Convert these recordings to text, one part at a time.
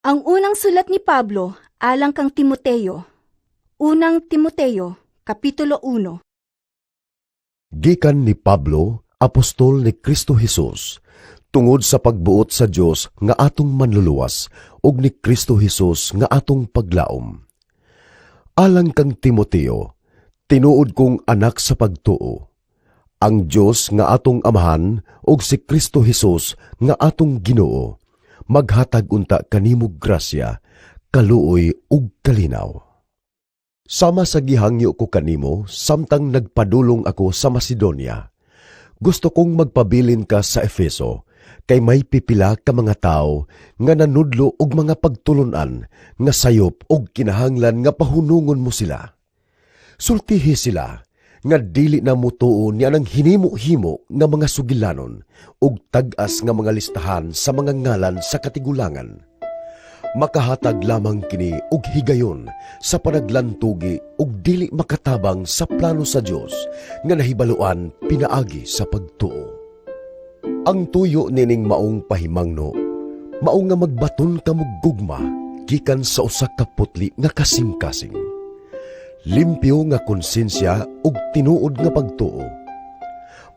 Ang unang sulat ni Pablo alang kang Timoteo. Unang Timoteo, Kapitulo 1. Gikan ni Pablo, apostol ni Kristo Jesus, tungod sa pagbuot sa Dios nga atong manluluwas, ug ni Kristo Jesus nga atong paglaom. Alang kang Timoteo, tinuod kong anak sa pagtuo. Ang Dios nga atong amahan ug si Kristo Jesus nga atong Ginoo, maghatag unta kanimog grasya, kaluoy ug kalinaw. Sama sa gihangyo ko kanimo, samtang nagpadulong ako sa Macedonia. Gusto kong magpabilin ka sa Efeso, kay may pipila ka mga tao nga nanudlo og mga pagtulunan nga sayop og kinahanglan nga pahunungon mo sila. Sultihi sila nga dili na mutuo niya ng hinimo-himo nga mga sugilanon ug tag-as nga mga listahan sa mga ngalan sa katigulangan. Makahatag lamang kini og higayon sa panaglantugi ug dili makatabang sa plano sa Dios nga nahibaluan pinaagi sa pagtuo. Ang tuyo nining maong pahimangno, mao nga magbaton ka mo gugma gikan sa usa ka putli nga kasing-kasing. Limpyo nga konsensya ug tinuod nga pagtuo.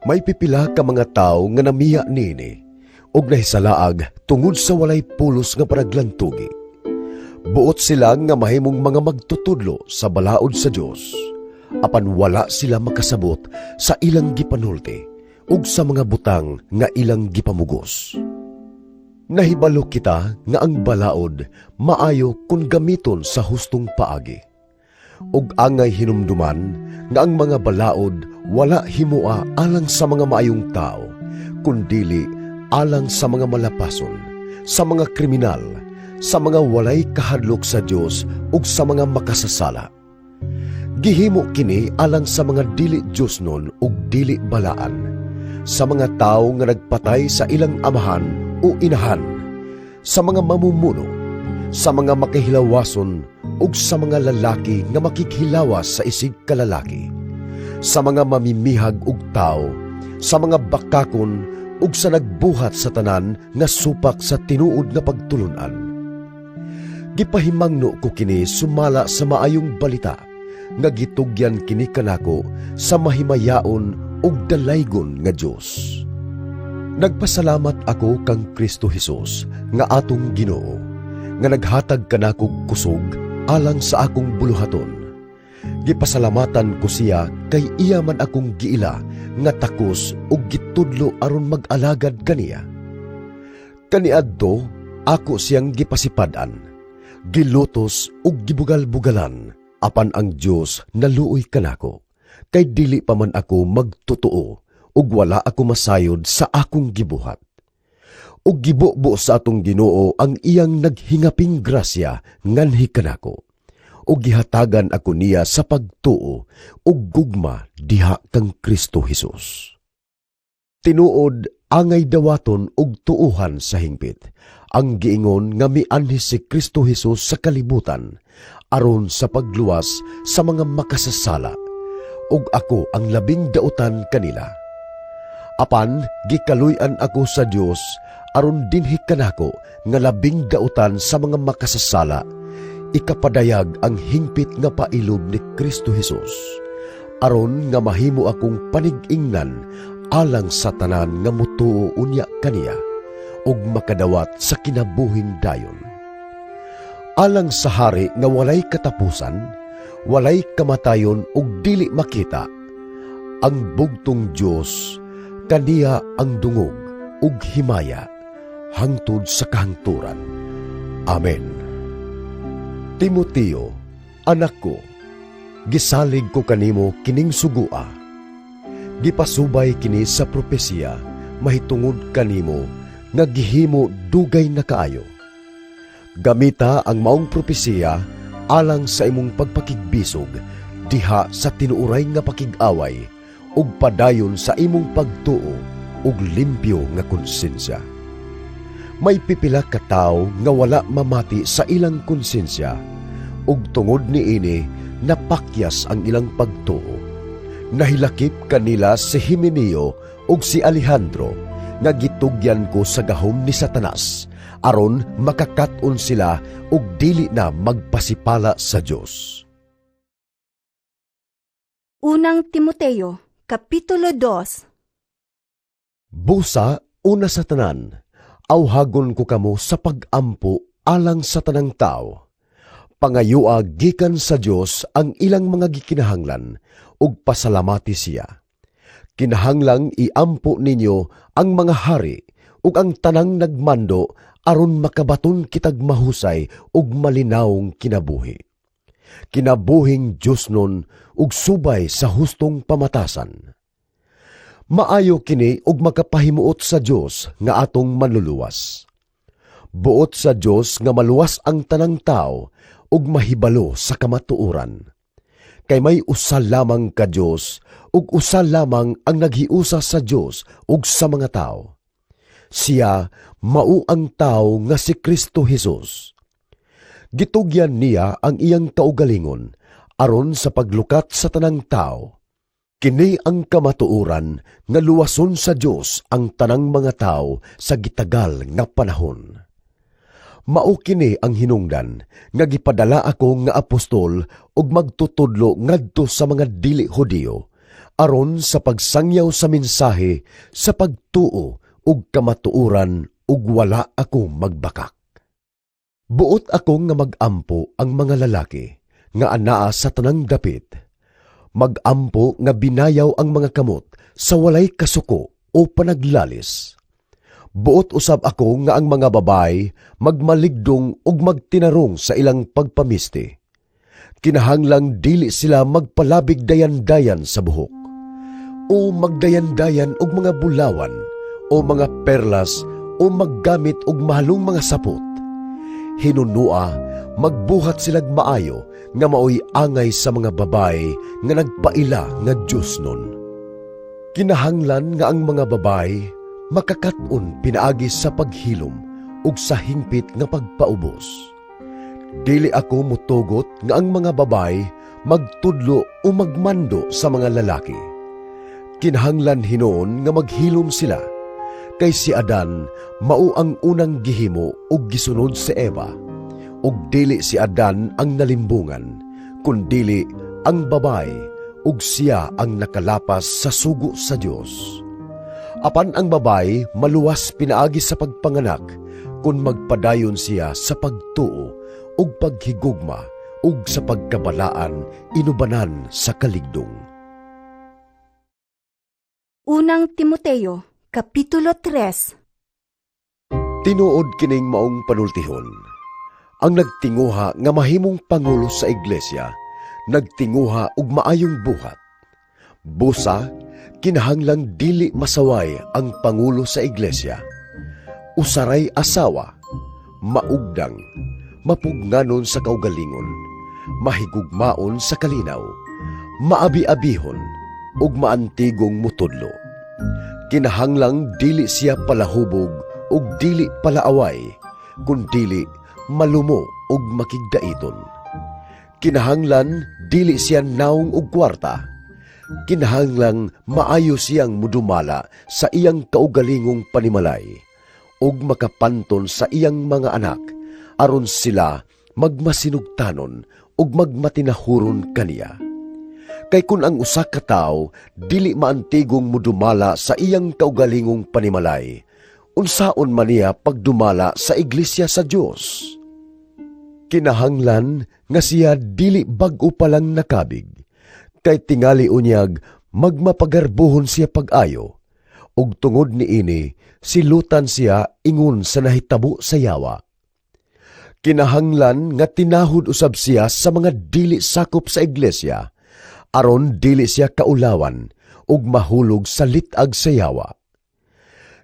May pipila ka mga tawo nga namiya nini ug nahisalaag tungod sa walay pulos nga panaglantugi. Buot sila nga mahimong mga magtutudlo sa balaod sa Dios, apan wala sila makasabot sa ilang gipanulti ug sa mga butang nga ilang gipamugos. Nahibalo kita nga ang balaod maayo kung gamiton sa hustong paagi. Ug angay hinumduman nga ang mga balaod wala himua alang sa mga maayong tao, kundili alang sa mga malapason, sa mga kriminal, sa mga walay kahadlok sa Dios ug sa mga makasasala. Gihimo kini alang sa mga dili Diosnon ug dili balaan, sa mga tao nga nagpatay sa ilang amahan o inahan, sa mga mamumuno, sa mga makihilawason ug sa mga lalaki nga makikhilawas sa isig kalalaki, sa mga mamimihag ug tao, sa mga bakakon ug sa nagbuhat sa tanan nga supak sa tinuod nga pagtulunan. Gipahimangno ko kini sumala sa maayong balita nga gitugyan kini kanako sa mahimayaon ug dalaygon nga Dios. Nagpasalamat ako kang Kristo Jesus nga atong Ginoo, nga naghatag kanako kusog alang sa akong buluhaton. Gipasalamatan ko siya kay iya man akong giila nga takos ug gitudlo aron mag-alagad kaniya. Kaniadto ako siyang gipasipadan, gilutos ug gibugal-bugalan, apan ang Dios naluoy kanako, kay dili pa man ako magtotoo ug wala ako masayod sa akong gibuhat. Ug gibubo sa atong Ginoo ang iyang naghingaping grasya nganhi kanako, ug gihatagan ako niya sa pagtuo ug gugma diha kang Kristo Jesus. Tinuod angay dawaton ug tuuhan sa hingpit ang giingon nga mianhi si Kristo Jesus sa kalibutan aron sa pagluwas sa mga makasasala, ug ako ang labing dautan kanila. Apan gikaluy-an ako sa Dios aron dinhi kanako nga labing dautan sa mga makasasala, ikapadayag ang hingpit nga pailob ni Kristo Jesus, aron nga mahimo akong panig-ingnan alang sa tanan nga mutuo unya kaniya, ug makadawat sa kinabuhing dayon. Alang sa hari nga walay katapusan, walay kamatayon ug dili makita, ang bugtong Dios kaniya ang dungog ug himaya hangtod sa kahangturan. Amen. Timoteo, anak ko, gisalig ko kanimo kining sugua. Gipasubay kini sa propesiya mahitungod kanimo nga gihimo dugay na kaayo. Gamita ang maong propesiya alang sa imong pagpakigbisog diha sa tinuuray nga pakig-away ug padayon sa imong pagtuo ug limpyo nga konsensya. May pipila ka tawo nga wala mamati sa ilang konsensya, ug tungod niini napakyas ang ilang pagtuo. Nahilakip kanila si Himeneo ug si Alejandro nga gitugyan ko sa gahom ni Satanas, aron makakat-on sila ug dili na magpasipala sa Dios. Unang Timoteo, Kapitulo 2. Busa, una sa tanan, awhagon ko kamo sa pag-ampo alang sa tanang tao. Pangayua gikan sa Dios ang ilang mga gikinahanglan ug pasalamati siya. Kinahanglang iampo ninyo ang mga hari ug ang tanang nagmando aron makabaton kitag mahusay ug malinawong kinabuhi. Kinabuhing Dios nun ug subay sa hustong pamatasan. Maayo kini ug makapahimuot sa Dios nga atong manluluwas. Buot sa Dios nga maluwas ang tanang tao ug mahibalo sa kamatuoran. Kay may usa lamang ka Dios ug usa lamang ang naghiusa sa Dios ug sa mga tao. Siya mao ang tao nga si Kristo Jesus. Gitugyan niya ang iyang kaugalingon aron sa paglukat sa tanang tao. Kini ang kamatuoran nga luwason sa Dios ang tanang mga tao sa gitagal nga panahon. Mao kini ang hinungdan nga gipadala ako nga apostol ug magtutudlo ngadto sa mga dili Hudiyo aron sa pagsangyaw sa mensahe sa pagtuo ug kamatuoran ug wala ako magbakak. Buot ako nga magampo ang mga lalaki nga anaa sa tanang dapit. Magampo nga binayaw ang mga kamot sa walay kasuko o panaglalis. Buot usab ako nga ang mga babay magmaligdong ug magtinarong sa ilang pagpamisti. Kinahanglang dili sila magpalabig dayan-dayan sa buhok, o magdayan-dayan og mga bulawan, o mga perlas, o maggamit og mahalong mga sapot. Hinunua, magbuhat silag maayo nga maoy angay sa mga babay nga nagpaila nga Dios nun. Kinahanglan nga ang mga babay makakat-on pinaagi sa paghilom ug sa hingpit nga pagpaubos. Dili ako mutugot nga ang mga babay magtudlo o magmando sa mga lalaki. Kinahanglan hinuon nga maghilom sila, kay si Adan mao ang unang gihimo ug gisunod si Eva, ug dili si Adan ang nalimbungan, kundili ang babay ug siya ang nakalapas sa sugo sa Dios. Apan ang babay maluwas pinaagi sa pagpanganak kung magpadayon siya sa pagtuo ug paghigugma ug sa pagkabalaan inubanan sa kaligdong. Unang Timoteo, Kapitulo 3. Tinuod kining maong panultihon. Ang nagtinguha nga mahimong pangulo sa iglesia, nagtinguha ug maayong buhat. Busa, kinahanglang dili masaway ang pangulo sa iglesia. Usaray asawa, maugdang, mapugnanon sa kaugalingon, mahigugmaon sa kalinaw, maabi-abihon, ug maantigong mutudlo. Kinahanglang dili siya palahubog ug dili palaaway, kundili malumo ug makigdaiton. Kinahanglan dili siya naong og kwarta. Kinahanglang maayo siyang mudumala sa iyang kaugalingong panimalay ug makapanton sa iyang mga anak aron sila magmasinugtanon ug magmatinahuron kaniya. Kay kun ang usa ka tawo dili maantigong mudumala sa iyang kaugalingong panimalay, unsaon man niya pagdumala sa iglesia sa Dios? Kinahanglan nga siya dili bag-o pa lang nakabig, kay tingali unyag magmapagarbuhon siya pag-ayo, ug tungod niini silutan siya ingon sa nahitabo sa yawa. Kinahanglan nga tinahod usab siya sa mga dili sakop sa iglesia, aron dili siya kaulawan ug mahulog sa litag sa yawa.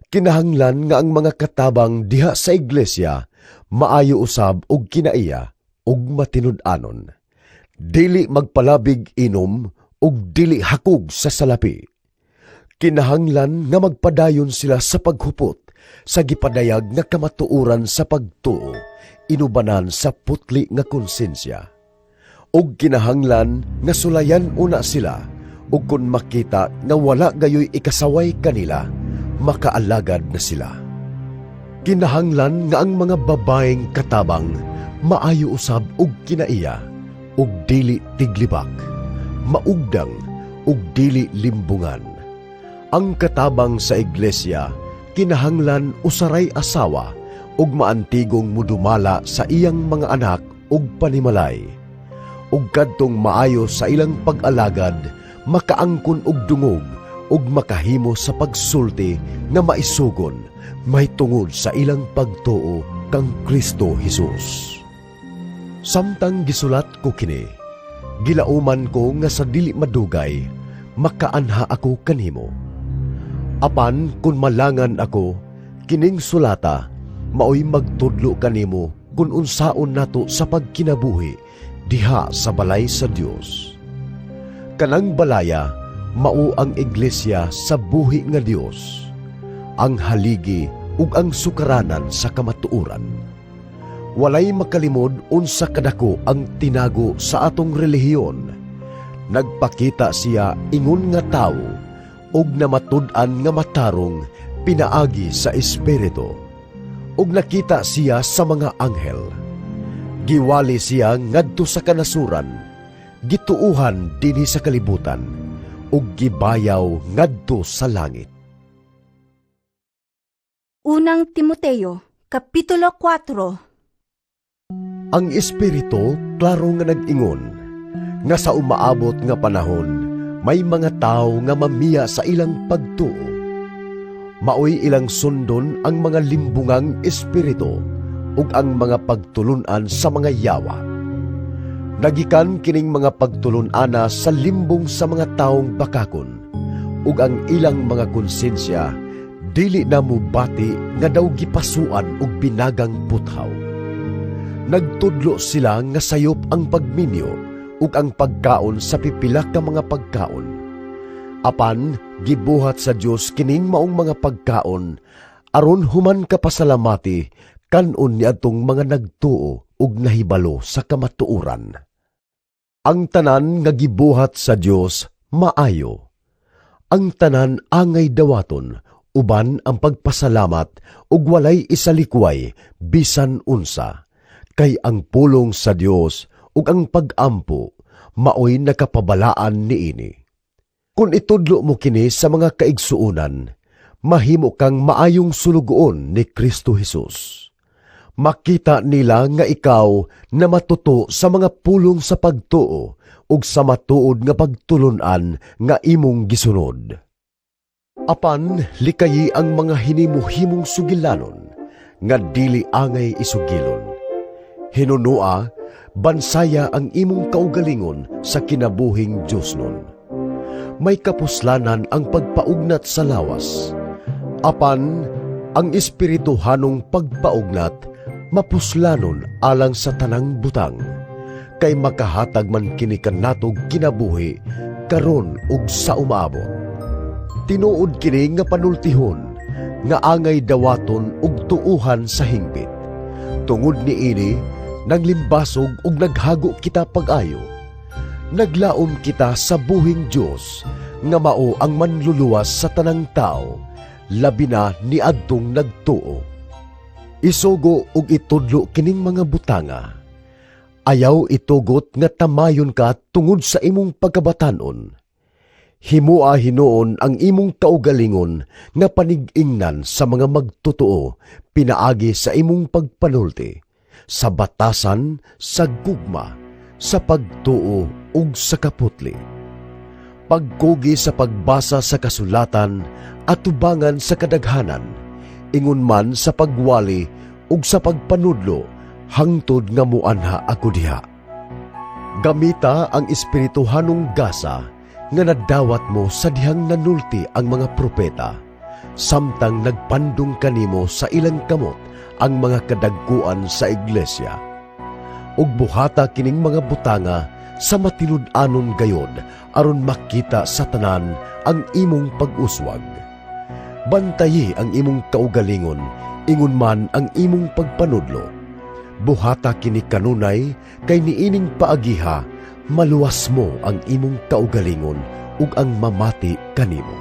Kinahanglan nga ang mga katabang diha sa iglesia maayo usab og kinaiya ug matinud-anon. Dili magpalabig inom ug dili hakog sa salapi. Kinahanglan nga magpadayon sila sa paghupot sa gipadayag nga kamatuoran sa pagtuo, inubanan sa putli nga konsensya. Og kinahanglan nga sulayan una sila ug kun makita nga wala gayoy ikasaway kanila, makaalagad na sila. Kinahanglan nga ang mga babaeng katabang maayo usab og kinaiya, og dili tiglibak, maugdang og dili limbungan. Ang katabang sa iglesia kinahanglan usaray asawa ug maantigong mudumala sa iyang mga anak ug panimalay. Ug kadtong maayo sa ilang pag-alagad, makaangkon og dungog ug makahimo sa pagsulti nga maisugon may tungod sa ilang pagtuo kang Kristo Jesus. Samtang gisulat ko kini, gilauman ko nga sa dili madugay, makaanha ako kanimo. Apan kung malangan ako, kining sulata, maoy magtudlo kanimo kung unsaon nato sa pagkinabuhi diha sa balay sa Dios. Kanang balaya, mao ang iglesia sa buhi nga Dios, ang haligi ug ang sukaranan sa kamatuoran. Walay makalimod unsa kadako ang tinago sa atong relihiyon. Nagpakita siya ingon nga tawo ug namatud-an nga matarong pinaagi sa espiritu, ug nakita siya sa mga anghel. Giwali siya ngadto sa kanasuran, gituuhan dinhi sa kalibutan, ug gibayaw ngadto sa langit. Unang Timoteo, Kapitulo 4. Ang espiritu klaro nga nag-ingon nga sa umaabot nga panahon may mga tao nga mamiya sa ilang pagtuo. Maoy ilang sundon ang mga limbungang espiritu ug ang mga pagtulunan sa mga yawa. Nagikan kining mga pagtulunana sa limbong sa mga taong bakakon, ug ang ilang mga konsensya dili na mubati nga daw gipasuan og binagang puthaw. Nagtudlo sila nga sayop ang pagminyo ug ang pagkaon sa pipila ka mga pagkaon. Apan gibuhat sa Dios kining maong mga pagkaon aron human kapasalamati kanon niadtong mga nagtuo ug nahibalo sa kamatuoran. Ang tanan nga gibuhat sa Dios maayo. Ang tanan angay dawaton, uban ang pagpasalamat ug walay isalikway bisan unsa. Kay ang pulong sa Dios ug ang pag-ampo maoy nakapabalaan niini. Kung itudlo mo kini sa mga kaigsuunan, mahimo kang maayong sulugoon ni Kristo Jesus. Makita nila nga ikaw na matuto sa mga pulong sa pagtuo ug sa matuod nga pagtulunan nga imong gisunod. Apan likayi ang mga hinimo-himong sugilanon nga dili angay isugilon. Hinunua, bansaya ang imong kaugalingon sa kinabuhing Diosnon. May kapuslanan ang pagpaugnat sa lawas. Apan ang espirituhanong pagpaugnat mapuslanon alang sa tanang butang, kay makahatag man kini kanatog kinabuhi karon ug sa umaabot. Tinuod kini nga panultihon nga angay dawaton ug tuuhan sa hingpit. Tungod niini naglimbasog ug naghago kita pag-ayo. Naglaom kita sa buhing Dios nga mao ang manluluwas sa tanang tao, labi na niadtong nagtuo. Isugo ug itudlo kining mga butanga. Ayaw itugot nga tamayon ka tungod sa imong pagkabatanon. Himua hinuon ang imong kaugalingon nga panig-ingnan sa mga magtotoo pinaagi sa imong pagpanulti, sa batasan, sa gugma, sa pagtuo ug sa kaputli. Pagkugi sa pagbasa sa kasulatan at tubangan sa kadaghanan, ingon man sa pagwali ug sa pagpanudlo, hangtod nga muanha ako diha. Gamita ang espirituhanong gasa nga nadawat mo sa dihang nanulti ang mga propeta, samtang nagpandong kanimo sa ilang kamot ang mga kadagkuan sa iglesia. Ug buhata kining mga butanga sa matinud-anon gayod aron makita sa tanan ang imong pag-uswag. Bantayi ang imong kaugalingon, ingon man ang imong pagpanudlo. Buhata kini kanunay kay niining paagiha, maluwas mo ang imong kaugalingon ug ang mamati kanimo.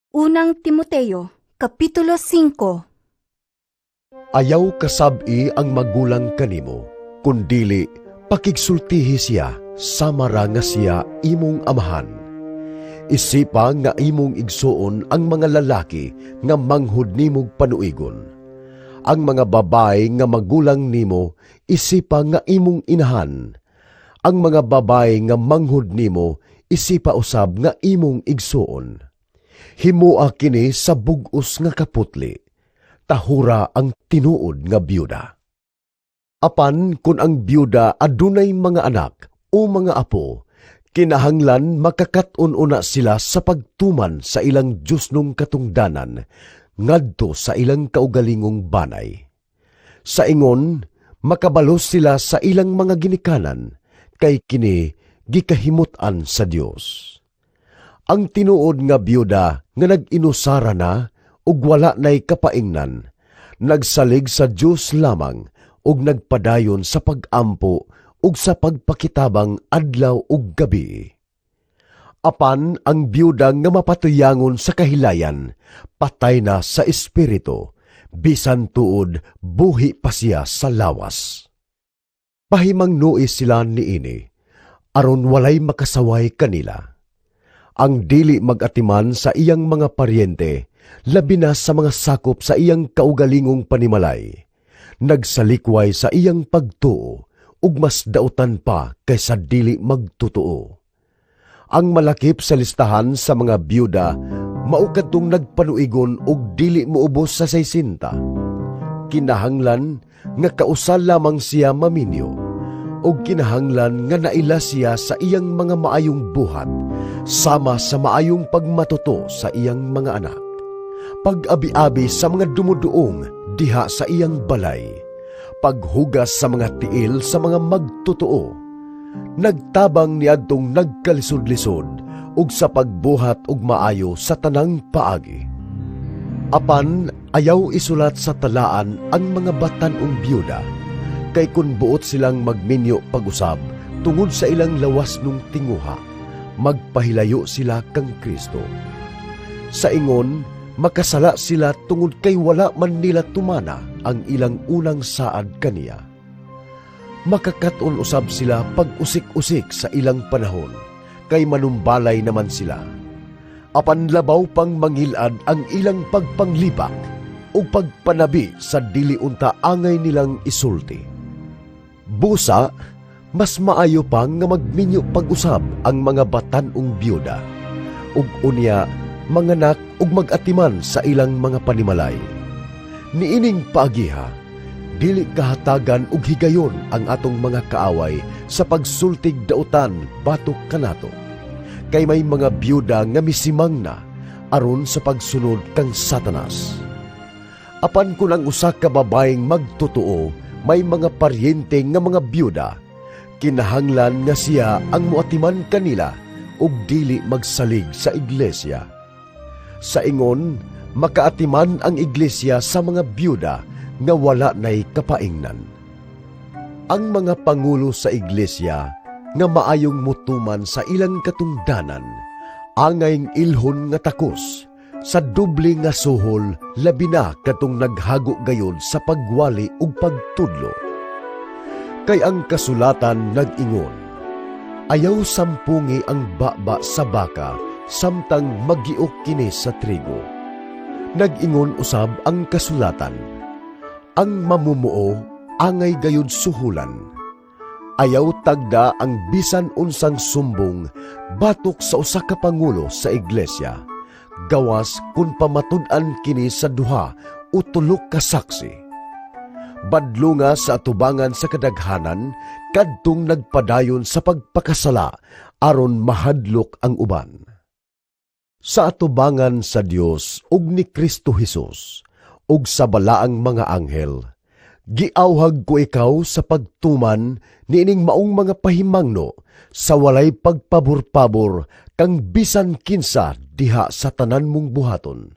Unang Timoteo, Kapitulo 5. Ayaw kasabi ang magulang kanimo, kundili pakigsultihi siya, samara nga siya imong amahan. Isipa nga imong igsuon ang mga lalaki nga manghud nimog panuigon. Ang mga babae nga magulang nimo, isipa nga imong inahan. Ang mga babae nga manghud nimo, isipa usab nga imong igsuon. Himoa kini sa bug-os nga kaputli, tahura ang tinuod nga byuda. Apan kun ang byuda adunay mga anak o mga apo, kinahanglan makakat-un-una sila sa pagtuman sa ilang Diyosnong katungdanan, ngadto sa ilang kaugalingong banay. Sa ingon, makabalos sila sa ilang mga ginikanan, kay kini gikahimutan sa Dios. Ang tinuod nga byuda nga nag-inusara na ug wala nay kapaingnan, nagsalig sa Dios lamang ug nagpadayon sa pag-ampo ug sa pagpakitabang adlaw ug gabi. Apan ang byuda nga mapatuyangon sa kahilayan, patay na sa espiritu, bisan tuod buhi pa siya sa lawas. Pahimang nuis sila niini, aron walay makasaway kanila. Ang dili mag-atiman sa iyang mga paryente, labi na sa mga sakop sa iyang kaugalingong panimalay. Nagsalikway sa iyang pagtuo, ug mas dautan pa kaysa dili magtutuo. Ang malakip sa listahan sa mga byuda, maukadtong nagpanuigon ug dili moubos sa 60. Kinahanglan nga kausal lamang siya maminyo, ug kinahanglan nga naila siya sa iyang mga maayong buhat, sama sa maayong pagmatuto sa iyang mga anak. Pag-abi-abi sa mga dumuduong diha sa iyang balay, paghugas sa mga tiil sa mga magtotoo, nagtabang niadtong nagkalisod-lisod ug sa pagbuhat og maayo sa tanang paagi. Apan ayaw isulat sa talaan ang mga batan-ong byuda, kay kun buot silang magminyo pag-usab tungod sa ilang lawas nung tinguha, magpahilayo sila kang Kristo. Sa ingon, makasala sila tungod kay wala man nila tumana ang ilang unang saad kaniya. Makakaton usab sila pag-usik-usik sa ilang panahon, kay manumbalay naman sila. Apan labaw pang mangilad ang ilang pagpanglibak o pagpanabi sa dili unta angay nilang isulti. Busa, mas maayo pang nga magminyo pag-usab ang mga batan-ong byuda, ug unya manganak ug mag-atiman sa ilang mga panimalay. Niining paagiha, dili kahatagan ug higayon ang atong mga kaaway sa pagsultig dautan batok kanato, kay may mga byuda nga misimang na aron sa pagsunod kang Satanas. Apan kung ang usa ka babaeng magtotoo may mga paryente nga mga byuda, kinahanglan nga siya ang muatiman kanila ug dili magsalig sa iglesia. Sa ingon, makaatiman ang iglesia sa mga byuda nga wala nay kapaingnan. Ang mga pangulo sa iglesia nga maayong mutuman sa ilang katungdanan, angayng ilhon nga takos, sa doble nga suhol, labi na katong naghago gayod sa pagwali ug pagtudlo. Kay ang kasulatan nag-ingon, ayaw sampungi ang baba sa baka, samtang magiok kini sa trigo. Nag-ingon usab ang kasulatan, ang mamumuo angay gayud suhulan. Ayaw tagda ang bisan unsang sumbong batok sa usa ka pangulo sa iglesia, gawas kung pamatud-an kini sa duha o tulok ka saksi. Badlunga sa atubangan sa kadaghanan, kadtong nagpadayon sa pagpakasala aron mahadlok ang uban. Sa atubangan sa Dios ug ni Kristo Jesus ug sa balaang mga anghel, giawhag ko ikaw sa pagtuman niining maong mga pahimangno sa walay pagpabor-pabor kang bisan kinsa diha sa tanan mong buhaton.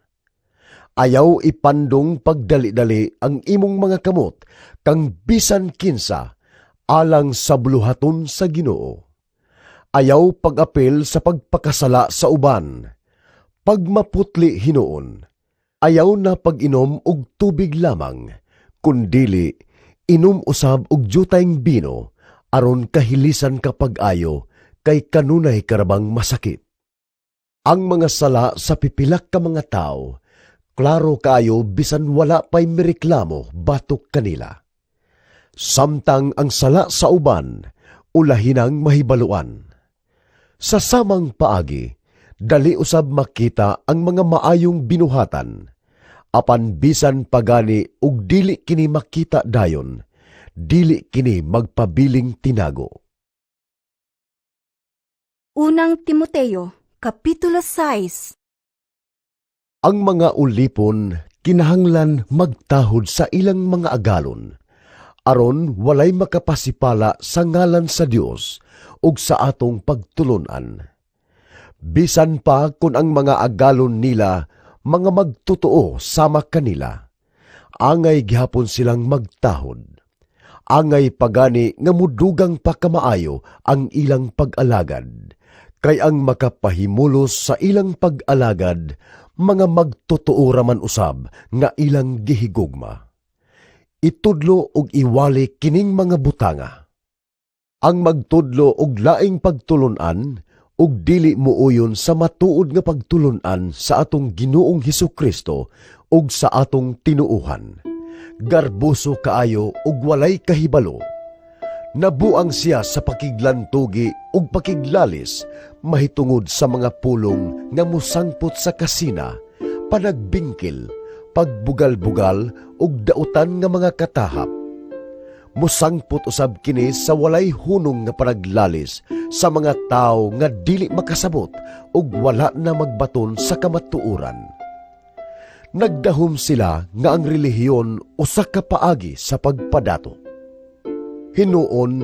Ayaw ipandong pagdali-dali ang imong mga kamot kang bisan kinsa alang sa buluhaton sa Ginoo. Ayaw pag-apil sa pagpakasala sa uban. Pag maputli hinuon, ayaw na pag-inom og tubig lamang, kundili inom usab og jutayng bino, aron kahilisan kapag ayo, kay kanunay karabang masakit. Ang mga sala sa pipilak ka mga tao, klaro kayo bisan wala pa'y mireklamo batok kanila. Samtang ang sala sa uban, ulahinang mahibaluan. Sa samang paagi, dali usab makita ang mga maayong binuhatan, apan bisan pagani ug dili kini makita dayon, dili kini magpabiling tinago. Unang Timoteo, Kapitulo 6. Ang mga ulipon kinahanglan magtahod sa ilang mga agalon, aron walay makapasipala sa ngalan sa Dios ug sa atong pagtulunan. Bisan pa kung ang mga agalon nila mga magtotoo sama kanila, angay gihapon silang magtahod. Angay pagani nga mudugang pa kamaayo ang ilang pag-alagad, kay ang makapahimulos sa ilang pag-alagad, mga magtotoo raman usab nga ilang gihigugma. Itudlo og iwali kining mga butanga. Ang magtudlo og laing pagtulunan, ug dili muuyon sa matuod nga pagtulunan sa atong Ginoong Hesukristo ug sa atong tinuuhan. Garboso kaayo ug walay kahibalo. Nabuang siya sa pakiglantugi ug pakiglalis, mahitungod sa mga pulong nga musangpot sa kasina, panagbingkil, pagbugal-bugal ug dautan nga mga katahap. Musangpot usab kini sa walay hunong nga panaglalis sa mga tao nga dili makasabot ug wala na magbaton sa kamatuoran. Nagdahom sila nga ang relihiyon usa ka paagi sa pagpadato. Hinuon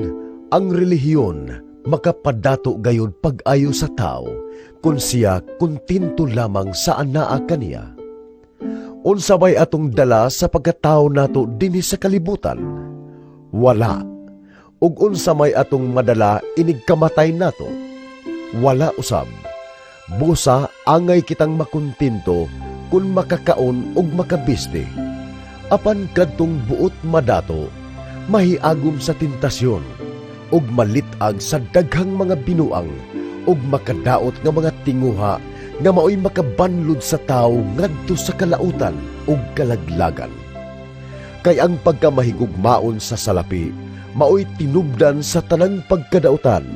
ang relihiyon makapadato gayon pag-ayo sa tao kung siya kuntinto lamang sa anaa kaniya. Unsa bay atong dala sa pagkatao nato dinhi sa kalibutan? Wala. Ug unsa may atong madala inig kamatay nato? Wala usab. Busa angay kitang makuntinto kung makakaon ug makabiste. Apan kadtong buot madato, mahiagom sa tentasyon ug malitag sa daghang mga binuang ug makadaot nga mga tinguha nga maoy makabanlod sa tao ngadto sa kalautan ug kalaglagan. Kay ang pagkamahigugmaon sa salapi, maoy tinubdan sa tanang pagkadautan.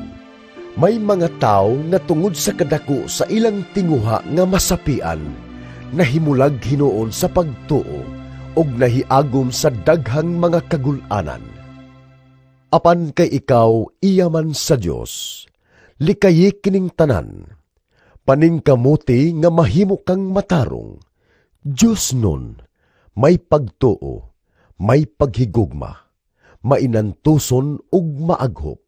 May mga tao nga tungod sa kadako sa ilang tinguha nga masapian, nahimulag hinuon sa pagtuo, ug nahiagom sa daghang mga kagulanan. Apan kay ikaw, iyaman sa Dios, likayi kining tanan, paningkamuti nga mahimo kang matarong. Dios nun, may pagtuo, may paghigugma, mainantuson ug maaghop.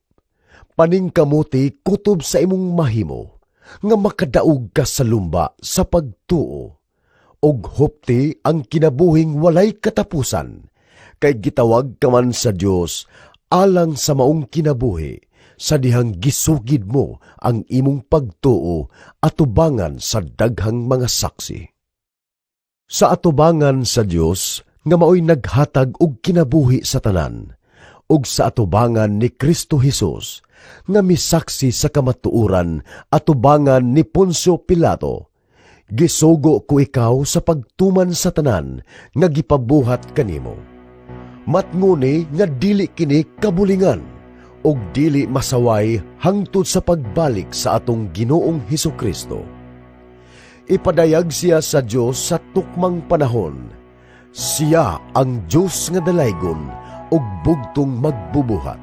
Paningkamuti kutob sa imong mahimo, nga makadaog ka sa lumba sa pagtuo, ug hupti ang kinabuhing walay katapusan, kay gitawag ka man sa Dios alang sa maong kinabuhi, sa dihang gisugid mo ang imong pagtuo atubangan sa daghang mga saksi. Sa atubangan sa Dios nga maoy naghatag og kinabuhi sa tanan, ug sa atubangan ni Kristo Hesus nga misaksi sa kamatuoran atubangan ni Poncio Pilato, gisugo ko ikaw sa pagtuman sa tanan nga gipabuhat kanimo. Matnguni nga dili kini kabulingan ug dili masaway hangtod sa pagbalik sa atong Ginoong Hesukristo. Ipadayag siya sa Dios sa tukmang panahon. Siya ang Diyos nga dalaygon ug bugtong magbubuhat,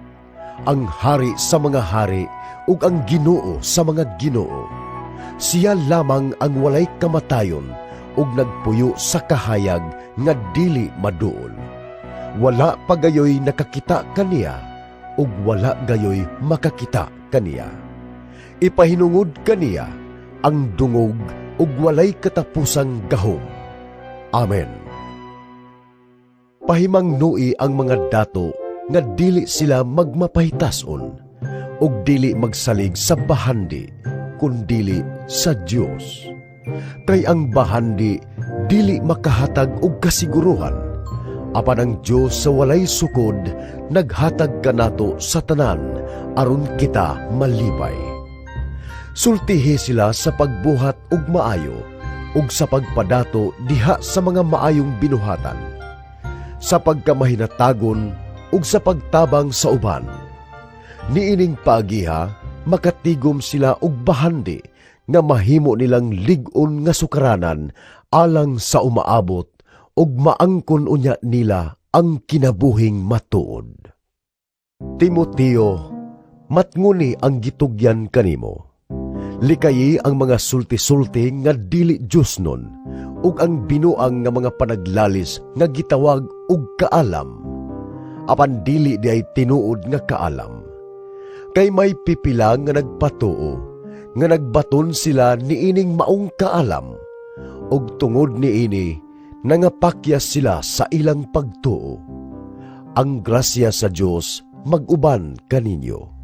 ang hari sa mga hari ug ang Ginoo sa mga ginoo. Siya lamang ang walay kamatayon ug nagpuyo sa kahayag nga dili maduol. Wala pa gayoy nakakita kaniya ug wala gayoy makakita kaniya. Ipahinungod kaniya ang dungog ug walay katapusang gahom. Amen. Pahimangnui ang mga dato nga dili sila magmapahitason ug dili magsalig sa bahandi, kundili sa Dios. Kay ang bahandi dili makahatag og kasiguruhan, apan ang Dios sa walay sukod naghatag kanato sa tanan aron kita malipay. Sultihi sila sa pagbuhat og maayo ug sa pagpadato diha sa mga maayong binuhatan, sa pagkamahinatagon ug sa pagtabang sa uban. Niining paagiha makatigom sila og bahandi nga mahimo nilang lig-on nga sukaranan alang sa umaabot ug maangkon unya nila ang kinabuhing matuod. Timoteo, matnguni ang gitugyan kanimo. Likayi ang mga sulti-sulti nga dili Diyos nun, ug ang binuang nga mga panaglalis nga gitawag og kaalam. Apan dili di ay tinuod nga kaalam. Kay may pipila nga nagpatuo, nga nagbaton sila niining maong kaalam, ug tungod niini, nangapakyas sila sa ilang pagtuo. Ang grasya sa Diyos mag-uban kaninyo.